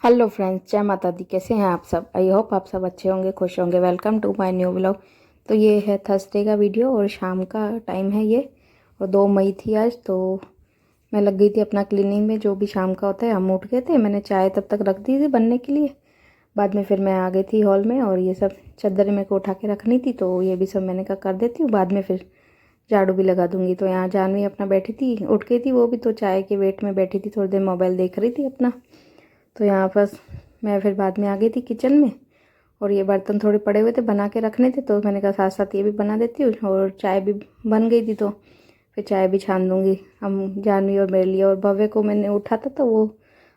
Hello friends, जय माता दी। कैसे हैं आप सब? आई होप आप सब अच्छे होंगे, खुश होंगे। Welcome to my new vlog. तो ये है थर्सडे का वीडियो और शाम का टाइम है ये, और 2 मई थी आज। तो मैं लग गई थी अपना क्लीनिंग में, जो भी शाम का होता है। हम उठ गए थे, मैंने चाय तब तक रख दी थी बनने के लिए। बाद में फिर मैं आ गई थी हॉल में, और ये सब चादरें मेरे को उठा के रखनी थी, तो ये भी सब मैंने कहा कर देती हूँ, बाद में फिर झाड़ू भी लगा दूँगी। तो यहाँ जानवी अपना बैठी थी, उठ गई थी वो भी, तो चाय के वेट में बैठी थी, थोड़ी देर मोबाइल देख रही थी अपना। तो यहाँ पर मैं फिर बाद में आ गई थी किचन में, और ये बर्तन थोड़े पड़े हुए थे, बना के रखने थे, तो मैंने कहा साथ साथ ये भी बना देती हूँ। और चाय भी बन गई थी, तो फिर चाय भी छान दूँगी हम जानवी और मेरे लिए। और भव्य को मैंने उठा था, तो वो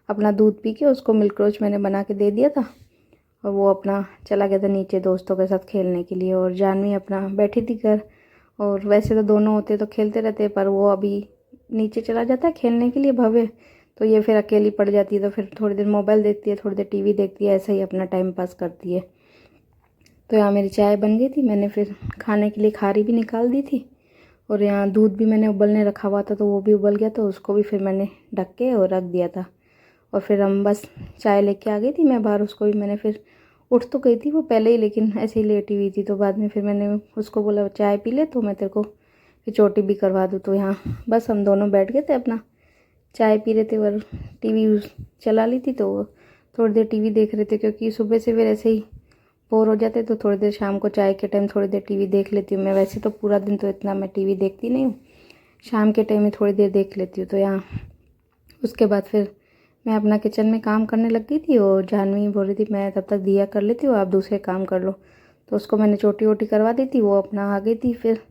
अपना दूध पी के, उसको मिल्क रोज मैंने बना के दे दिया था, और वो अपना चला गया था नीचे दोस्तों के साथ खेलने के लिए। और जानवी अपना बैठी थी घर। और वैसे तो दोनों होते तो खेलते रहते, पर वो अभी नीचे चला जाता है खेलने के लिए भव्य, तो ये फिर अकेली पड़ जाती है, तो फिर थोड़ी देर मोबाइल देखती है, थोड़ी देर टीवी देखती है, ऐसे ही अपना टाइम पास करती है। तो यहाँ मेरी चाय बन गई थी, मैंने फिर खाने के लिए खारी भी निकाल दी थी, और यहाँ दूध भी मैंने उबलने रखा हुआ था, तो वो भी उबल गया, तो उसको भी फिर मैंने ढक के और रख दिया था। और फिर हम बस चाय लेके आ गई थी मैं बाहर, उसको भी मैंने फिर उठ तो गई थी वो पहले ही, लेकिन ऐसे ही लेटी हुई थी, तो बाद में फिर मैंने उसको बोला चाय पी ले, तो मैं तेरे को फिर चोटी भी करवा दूँ। तो यहाँ बस हम दोनों बैठ गए थे, अपना चाय पी रहे थे और टीवी चला ली थी, तो थोड़ी देर टीवी देख रहे थे, क्योंकि सुबह से फिर ऐसे ही बोर हो जाते, तो थोड़ी देर शाम को चाय के टाइम थोड़ी देर टीवी देख लेती हूँ मैं। वैसे तो पूरा दिन तो इतना मैं टीवी देखती नहीं हूँ, शाम के टाइम में थोड़ी देर देख लेती हूँ। तो यहाँ उसके बाद फिर मैं अपना किचन में काम करने लग गई थी, और जानवी बोल रही थी मैं तब तक दिया कर लेती हूँ, आप दूसरे काम कर लो। तो उसको मैंने चोटी वोटी करवा दी थी, वो अपना आ गई थी फिर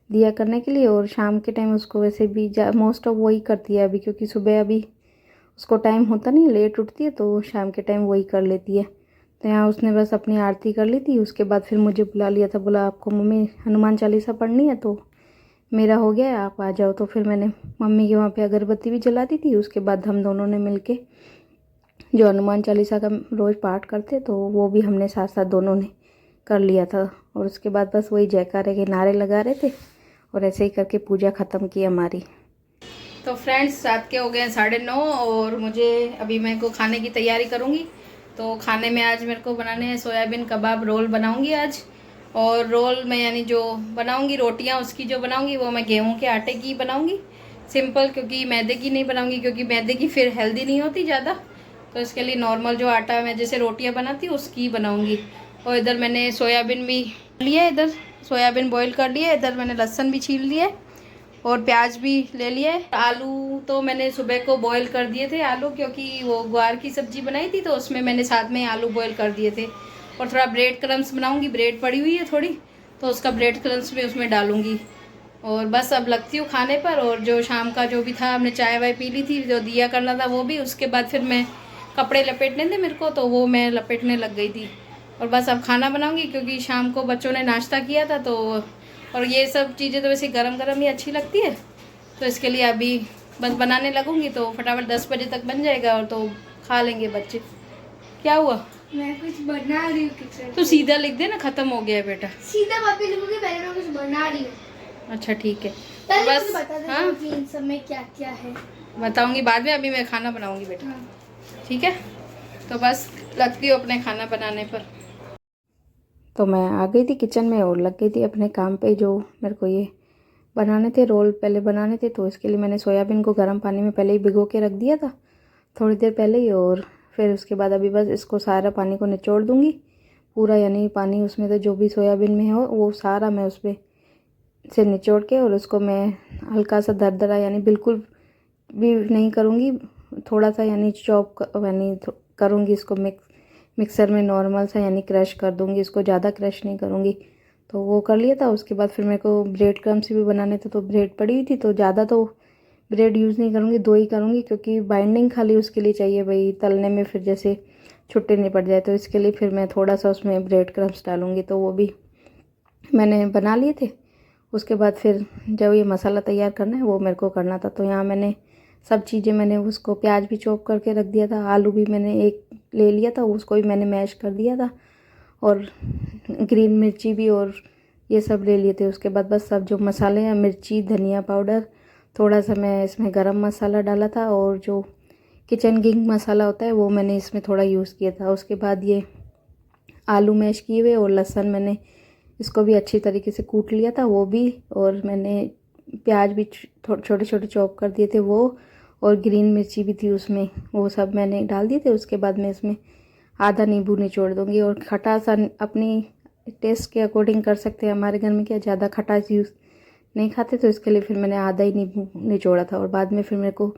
दिया करने के लिए। और शाम के टाइम उसको वैसे भी मोस्ट ऑफ वही करती है अभी, क्योंकि सुबह अभी उसको टाइम होता नहीं, लेट उठती है, तो शाम के टाइम वही कर लेती है। तो यहाँ उसने बस अपनी आरती कर ली थी, उसके बाद फिर मुझे बुला लिया था, बोला आपको मम्मी हनुमान चालीसा पढ़नी है, तो मेरा हो गया है, आप आ जाओ। तो फिर मैंने मम्मी के वहाँ पे अगरबत्ती भी जला दी थी। उसके बाद हम दोनों ने मिलके जो हनुमान चालीसा का रोज़ पाठ करते, तो वो भी हमने साथ साथ दोनों ने कर लिया था। और उसके बाद बस वही जयकारे के नारे लगा रहे थे, और ऐसे ही करके पूजा ख़त्म की हमारी। तो फ्रेंड्स, रात के हो गए 9:30, और मुझे अभी मैं को खाने की तैयारी करूँगी। तो खाने में आज मेरे को बनाने हैं सोयाबीन कबाब रोल बनाऊँगी आज। और रोल में यानी जो बनाऊँगी रोटियाँ, उसकी जो बनाऊँगी वो मैं गेहूँ के आटे की बनाऊँगी, सिंपल, क्योंकि मैदे की नहीं बनाऊँगी, क्योंकि मैदे की फिर हेल्दी नहीं होती ज़्यादा। तो इसके लिए नॉर्मल जो आटा मैं जैसे रोटियाँ बनाती हूँ उसकी बनाऊँगी। और इधर मैंने सोयाबीन भी लिया, इधर सोयाबीन बॉईल कर लिया, इधर मैंने लहसुन भी छील लिए और प्याज भी ले लिए। आलू तो मैंने सुबह को बॉईल कर दिए थे आलू, क्योंकि वो ग्वार की सब्जी बनाई थी, तो उसमें मैंने साथ में आलू बॉईल कर दिए थे। और थोड़ा ब्रेड क्रम्स बनाऊंगी, ब्रेड पड़ी हुई है थोड़ी, तो उसका ब्रेड क्रम्स भी उसमें डालूंगी। और बस अब लगती हूँ खाने पर। और जो शाम का जो भी था, हमने चाय वाय पी ली थी, जो दिया करना था वो भी। उसके बाद फिर मैं कपड़े लपेटने थे मेरे को, तो वो मैं लपेटने लग गई थी। और बस अब खाना बनाऊंगी, क्योंकि शाम को बच्चों ने नाश्ता किया था, तो और ये सब चीज़ें तो वैसे गरम गरम ही अच्छी लगती है, तो इसके लिए अभी बस बनाने लगूंगी, तो फटाफट 10 बजे तक बन जाएगा, और तो खा लेंगे बच्चे। क्या हुआ? मैं कुछ बना रही हूँ किचन तो में। सीधा लिख दे ना, ख़त्म हो गया है बेटा। सीधा वापस लिखूंगी, पहले मैं कुछ बना रही हूँ। अच्छा ठीक है, तो पहले बस। मुझे बता दे हाँ, कि इन सब में क्या क्या है। बताऊंगी बाद में, अभी मैं खाना बनाऊंगी बेटा। हाँ। ठीक है, तो बस लगती हूँ अपने खाना बनाने पर। तो मैं आ गई थी किचन में और लग गई थी अपने काम पे। जो मेरे को ये बनाने थे, रोल पहले बनाने थे, तो इसके लिए मैंने सोयाबीन को गर्म पानी में पहले ही भिगो के रख दिया था, थोड़ी देर पहले ही। और फिर उसके बाद अभी बस इसको सारा पानी को निचोड़ दूँगी पूरा, यानी पानी उसमें तो जो भी सोयाबीन में हो वो सारा मैं उसमें से निचोड़ के, और उसको मैं हल्का सा दरदरा, यानी बिल्कुल भी नहीं करूँगी, थोड़ा सा यानी चॉप यानी करूँगी इसको मिक्सर में नॉर्मल सा, यानी क्रश कर दूँगी इसको, ज़्यादा क्रश नहीं करूँगी। तो वो कर लिया था। उसके बाद फिर मेरे को ब्रेड क्रम्स भी बनाने थे, तो ब्रेड पड़ी हुई थी, तो ज़्यादा तो ब्रेड यूज़ नहीं करूँगी, 2 ही करूँगी, क्योंकि बाइंडिंग खाली उसके लिए चाहिए भाई, तलने में फिर जैसे छुट्टे नहीं पड़ जाए, तो इसके लिए फिर मैं थोड़ा सा उसमें ब्रेड क्रम्स डालूँगी। तो वो भी मैंने बना लिए थे। उसके बाद फिर जब ये मसाला तैयार करना है वो मेरे को करना था, तो यहाँ मैंने सब चीज़ें, मैंने उसको प्याज भी चॉप करके रख दिया था, आलू भी मैंने एक ले लिया था, उसको भी मैंने मैश कर दिया था, और ग्रीन मिर्ची भी, और ये सब ले लिए थे। उसके बाद बस सब जो मसाले हैं, मिर्ची, धनिया पाउडर, थोड़ा सा मैं इसमें गरम मसाला डाला था, और जो किचन किंग मसाला होता है वो मैंने इसमें थोड़ा यूज़ किया था। उसके बाद ये आलू मैश किए हुए और लहसुन मैंने इसको भी अच्छी तरीके से कूट लिया था वो भी, और मैंने प्याज भी छोटे छोटे चॉप कर दिए थे वो, और ग्रीन मिर्ची भी थी उसमें, वो सब मैंने डाल दिए थे। उसके बाद मैं इसमें आधा नींबू निचोड़ दूँगी, और खटास अपनी टेस्ट के अकॉर्डिंग कर सकते हैं। हमारे घर में क्या ज़्यादा खटास यूज़ नहीं खाते, तो इसके लिए फिर मैंने आधा ही नींबू निचोड़ा था, और बाद में फिर मेरे को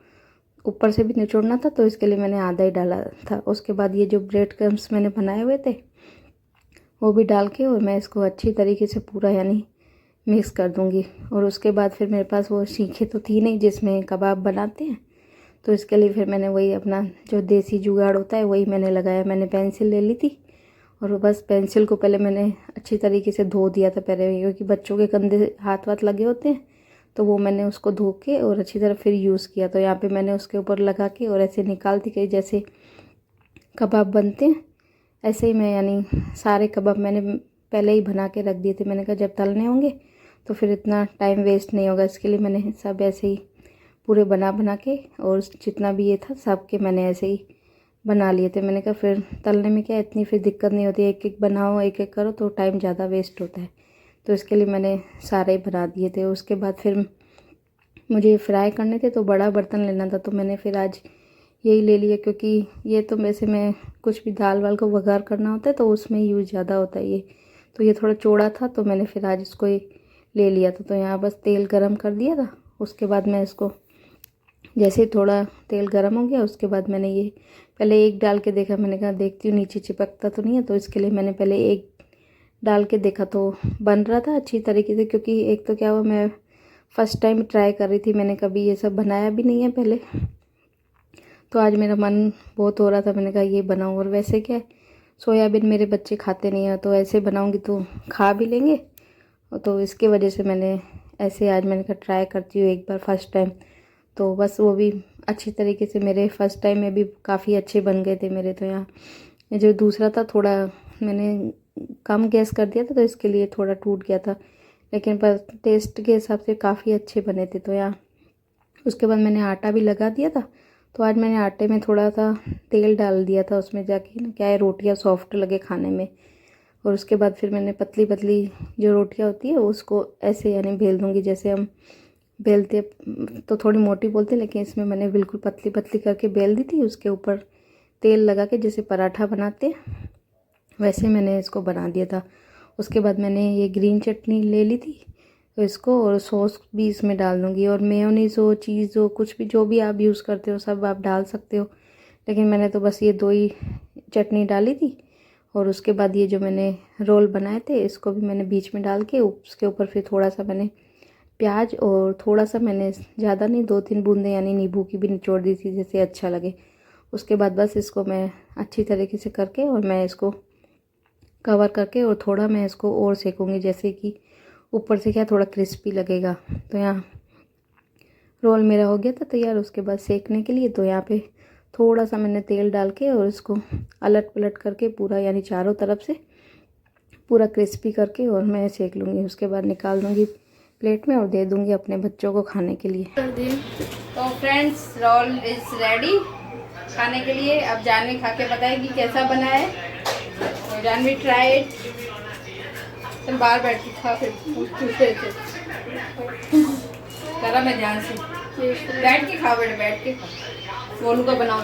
ऊपर से भी निचोड़ना था, तो इसके लिए मैंने आधा ही डाला था। उसके बाद ये जो ब्रेड क्रम्स मैंने बनाए हुए थे वो भी डाल के, और मैं इसको अच्छी तरीके से पूरा यानी मिक्स कर दूंगी। और उसके बाद फिर मेरे पास वो सीखे तो थी नहीं जिसमें कबाब बनाते हैं, तो इसके लिए फिर मैंने वही अपना जो देसी जुगाड़ होता है वही मैंने लगाया। मैंने पेंसिल ले ली थी, और बस पेंसिल को पहले मैंने अच्छी तरीके से धो दिया था पहले, क्योंकि बच्चों के गंदे हाथ वाथ लगे होते हैं, तो वो मैंने उसको धो के और अच्छी तरह फिर यूज़ किया। तो यहाँ पे मैंने उसके ऊपर लगा के और ऐसे निकालती गई जैसे कबाब बनते हैं, ऐसे ही मैं यानी सारे कबाब मैंने पहले ही बना के रख दिए थे। मैंने कहा जब तलने होंगे तो फिर इतना टाइम वेस्ट नहीं होगा, इसके लिए मैंने सब ऐसे ही पूरे बना के, और जितना भी ये था सब के मैंने ऐसे ही बना लिए थे। मैंने कहा फिर तलने में क्या इतनी फिर दिक्कत नहीं होती, एक एक बनाओ एक एक करो तो टाइम ज़्यादा वेस्ट होता है, तो इसके लिए मैंने सारे ही बना दिए थे। उसके बाद फिर मुझे फ्राई करने थे तो बड़ा बर्तन लेना था, तो मैंने फिर आज यही ले लिया, क्योंकि ये तो वैसे मैं कुछ भी दाल वाल को वघार करना होता है तो उसमें यूज़ ज़्यादा होता है ये, तो ये थोड़ा चौड़ा था तो मैंने फिर आज इसको ही ले लिया था। तो यहाँ बस तेल गरम कर दिया था। उसके बाद मैं इसको जैसे ही थोड़ा तेल गरम हो गया, उसके बाद मैंने ये पहले एक डाल के देखा। मैंने कहा देखती हूँ नीचे चिपकता तो नहीं है, तो इसके लिए मैंने पहले एक डाल के देखा तो बन रहा था अच्छी तरीके से, क्योंकि एक तो क्या हुआ मैं फ़र्स्ट टाइम ट्राई कर रही थी, मैंने कभी ये सब बनाया भी नहीं है पहले, तो आज मेरा मन बहुत हो रहा था। मैंने कहा ये बनाऊँ, और वैसे क्या है सोयाबीन मेरे बच्चे खाते नहीं हैं, तो ऐसे बनाऊँगी तो खा भी लेंगे, तो इसकी वजह से मैंने ऐसे आज मैंने कहा ट्राई करती हूँ एक बार फर्स्ट टाइम। तो बस वो भी अच्छी तरीके से मेरे फर्स्ट टाइम में भी काफ़ी अच्छे बन गए थे मेरे। तो यहाँ जो दूसरा था थोड़ा मैंने कम गैस कर दिया था, तो इसके लिए थोड़ा टूट गया था, लेकिन पर टेस्ट के हिसाब से काफ़ी अच्छे बने थे। तो यहाँ उसके बाद मैंने आटा भी लगा दिया था, तो आज मैंने आटे में थोड़ा सा तेल डाल दिया था उसमें जाके ना, क्या है रोटियाँ सॉफ्ट लगे खाने में। और उसके बाद फिर मैंने पतली पतली जो रोटियाँ होती है उसको ऐसे यानी बेल दूँगी, जैसे हम बेलते तो थोड़ी मोटी बोलते, लेकिन इसमें मैंने बिल्कुल पतली पतली करके बेल दी थी। उसके ऊपर तेल लगा के जैसे पराठा बनाते वैसे मैंने इसको बना दिया था। उसके बाद मैंने ये ग्रीन चटनी ले ली थी, तो इसको और सॉस भी इसमें डाल दूँगी, और मेयोनीज़ हो चीज़ हो कुछ भी जो भी आप यूज़ करते हो सब आप डाल सकते हो, लेकिन मैंने तो बस ये दो ही चटनी डाली थी। और उसके बाद ये जो मैंने रोल बनाए थे इसको भी मैंने बीच में डाल के उसके ऊपर फिर थोड़ा सा मैंने प्याज और थोड़ा सा मैंने ज़्यादा नहीं 2-3 बूंदे यानी नींबू की भी निचोड़ दी थी जैसे अच्छा लगे। उसके बाद बस इसको मैं अच्छी तरीके से करके और मैं इसको कवर करके और थोड़ा मैं इसको और सेकूँगी, जैसे कि ऊपर से क्या थोड़ा क्रिस्पी लगेगा। तो यहाँ रोल मेरा हो गया था तैयार। उसके बाद सेकने के लिए तो यहाँ पे थोड़ा सा मैंने तेल डाल के और इसको अलट पलट करके पूरा यानी चारों तरफ से पूरा क्रिस्पी करके और मैं सेक लूँगी। उसके बाद निकाल दूँगी प्लेट में और दे दूँगी अपने बच्चों को खाने के लिए। तो फ्रेंड्स रोल इज़ रेडी खाने के लिए। अब जानवी खा के बताएगी कैसा बना है। तो जानवी ट्राई इट। तुम बाहर बैठ के खा फिर करा मैं ध्यान से बैठ के खा बेटा बैठ के रोल को बनाओ।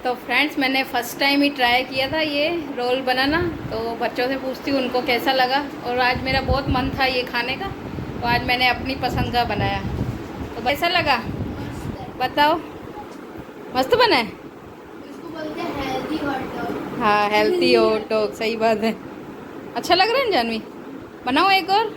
तो फ्रेंड्स मैंने फ़र्स्ट टाइम ही ट्राई किया था ये रोल बनाना, तो बच्चों से पूछती हूँ उनको कैसा लगा। और आज मेरा बहुत मन था ये खाने का, तो आज मैंने अपनी पसंद का बनाया। तो कैसा लगा बताओ? मस्त बना है। इसको बोलते हैं हेल्दी हॉट डॉग। हाँ हेल्थी हॉट डॉग, सही बात है। अच्छा लग रहा है जानवी? बनाओ एक और।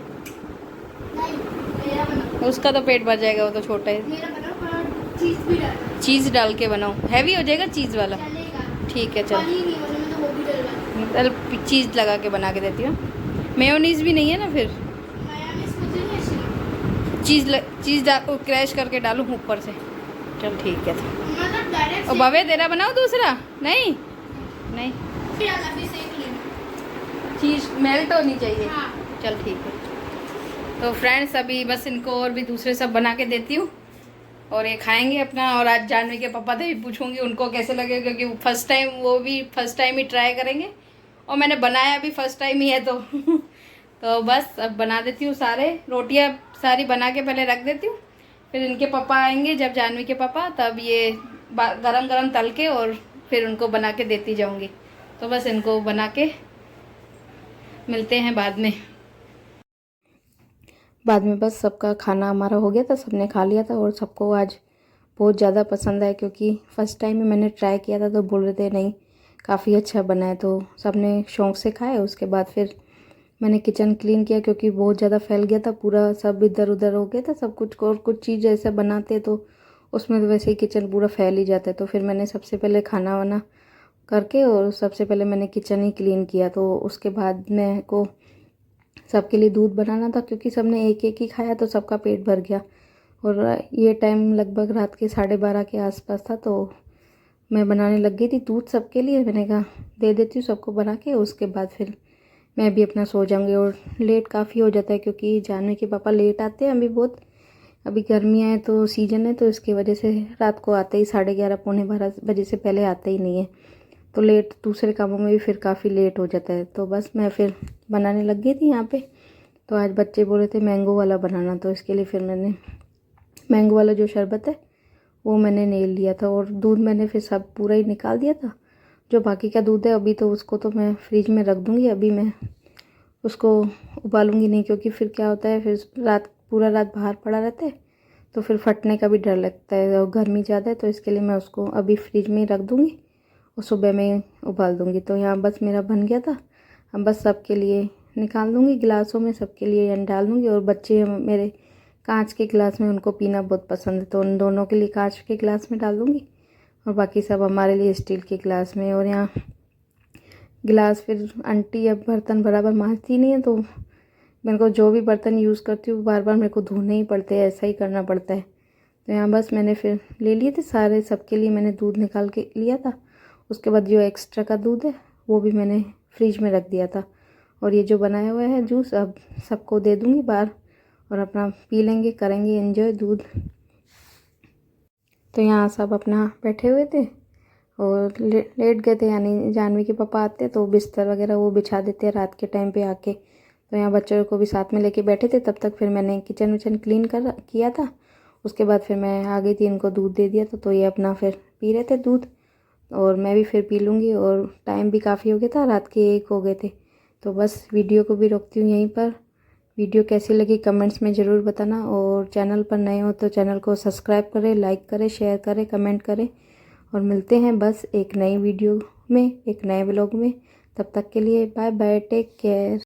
नहीं मेरा बनाओ। उसका तो पेट भर जाएगा, वो तो छोटा है। मेरा बनाओ पर चीज़ भी डालना। चीज़ डाल के बनाओ, हैवी हो जाएगा चीज़ वाला। चलेगा। ठीक है चल। पानी नहीं होने में तो वो भी डलवाना। चीज़ लगा के बना के देती हूँ। मेयोनीज़ भी नहीं है ना फिर? मेयोनीज़ मुझे नहीं अच्छी लगती। चीज़ क्रैश करके डालूँ ऊपर से। चल ठीक है। मतलब डायरेक्ट और भवे तेरा बनाओ दूसरा? नहीं नहीं अभी सेक लेना। चीज़ मेल्ट होनी चाहिए। हाँ। चल ठीक है। तो फ्रेंड्स अभी बस इनको और भी दूसरे सब बना के देती हूँ और ये खाएंगे अपना। और आज जानवी के पापा से भी पूछूंगी उनको कैसे लगे, क्योंकि फर्स्ट टाइम, वो भी फर्स्ट टाइम ही ट्राई करेंगे और मैंने बनाया भी फर्स्ट टाइम ही है तो तो बस अब बना देती हूँ, सारे रोटियाँ सारी बना के पहले रख देती हूँ। फिर इनके पापा आएंगे जब, जानवी के पापा, तब ये गरम गरम तल के और फिर उनको बना के देती जाऊँगी। तो बस इनको बना के मिलते हैं बाद में बस सबका खाना हमारा हो गया था, सबने खा लिया था और सबको आज बहुत ज़्यादा पसंद आया, क्योंकि फ़र्स्ट टाइम में मैंने ट्राई किया था तो बोल रहे थे नहीं काफ़ी अच्छा बना है, तो सबने शौक़ से खाया। उसके बाद फिर मैंने किचन क्लीन किया, क्योंकि बहुत ज़्यादा फैल गया था पूरा, सब इधर उधर हो गया था सब कुछ। और कुछ चीज़ ऐसे बनाते तो उसमें तो वैसे ही किचन पूरा फैल ही जाता है। तो फिर मैंने सबसे पहले खाना वाना करके और सबसे पहले मैंने किचन ही क्लीन किया। तो उसके बाद मेरे को सबके लिए दूध बनाना था, क्योंकि सबने एक एक ही खाया तो सबका पेट भर गया। और ये टाइम लगभग रात के 12:30 के आसपास था, तो मैं बनाने लग गई थी दूध सबके लिए। मैंने कहा दे देती हूँ सबको बना के, उसके बाद फिर मैं भी अपना सो जाऊँगी। और लेट काफ़ी हो जाता है, क्योंकि जानवी के पापा लेट आते हैं अभी बहुत, अभी गर्मियाँ हैं तो सीज़न है, तो इसकी वजह से रात को आते ही 11:30 पौने 12 बजे से पहले आते ही नहीं है। तो लेट दूसरे कामों में भी फिर काफ़ी लेट हो जाता है। तो बस मैं फिर बनाने लग गई थी यहाँ पे। तो आज बच्चे बोल रहे थे मैंगो वाला बनाना, तो इसके लिए फिर मैंने मैंगो वाला जो शरबत है वो मैंने नेल लिया था। और दूध मैंने फिर सब पूरा ही निकाल दिया था। जो बाकी का दूध है अभी तो उसको तो मैं फ्रिज में रख दूँगी, अभी मैं उसको उबालूँगी नहीं, क्योंकि फिर क्या होता है फिर पूरा रात बाहर पड़ा रहता है तो फिर फटने का भी डर लगता है और गर्मी ज़्यादा है। तो इसके लिए मैं उसको अभी फ्रिज में ही रख दूँगी और सुबह में उबाल दूँगी। तो यहाँ बस मेरा बन गया था, अब बस सबके लिए निकाल दूँगी गिलासों में, सबके लिए डाल दूँगी। और बच्चे मेरे कांच के गिलास में, उनको पीना बहुत पसंद है, तो उन दोनों के लिए कांच के गिलास में डाल दूँगी और बाकी सब हमारे लिए स्टील के गिलास में। और यहाँ गिलास फिर आंटी अब बर्तन बराबर मांजती नहीं है, तो मेरे को जो भी बर्तन यूज़ करती हूँ बार बार मेरे को धोने ही पड़ते हैं, ऐसा ही करना पड़ता है। तो यहाँ बस मैंने फिर ले लिए थे सारे, सबके लिए मैंने दूध निकाल के लिया था। उसके बाद जो एक्स्ट्रा का दूध है वो भी मैंने फ्रिज में रख दिया था। और ये जो बनाया हुआ है जूस अब सबको दे दूँगी बाहर, और अपना पी लेंगे, करेंगे एंजॉय दूध। तो यहाँ सब अपना बैठे हुए थे और लेट गए थे, यानी जानवी के पापा आते तो बिस्तर वगैरह वो बिछा देते हैं रात के टाइम पे आके। तो यहाँ बच्चों को भी साथ में लेके बैठे थे, तब तक फिर मैंने किचन विचन क्लीन किया था। उसके बाद फिर मैं आ गई थी, इनको दूध दे दिया था, तो ये अपना फिर पी रहे थे दूध और मैं भी फिर पी लूँगी। और टाइम भी काफ़ी हो गया था, रात के 1 हो गए थे। तो बस वीडियो को भी रोकती हूँ यहीं पर। वीडियो कैसी लगी कमेंट्स में ज़रूर बताना, और चैनल पर नए हो तो चैनल को सब्सक्राइब करें, लाइक करें, शेयर करें, कमेंट करें। और मिलते हैं बस एक नई वीडियो में, एक नए व्लॉग में। तब तक के लिए बाय बाय, टेक केयर।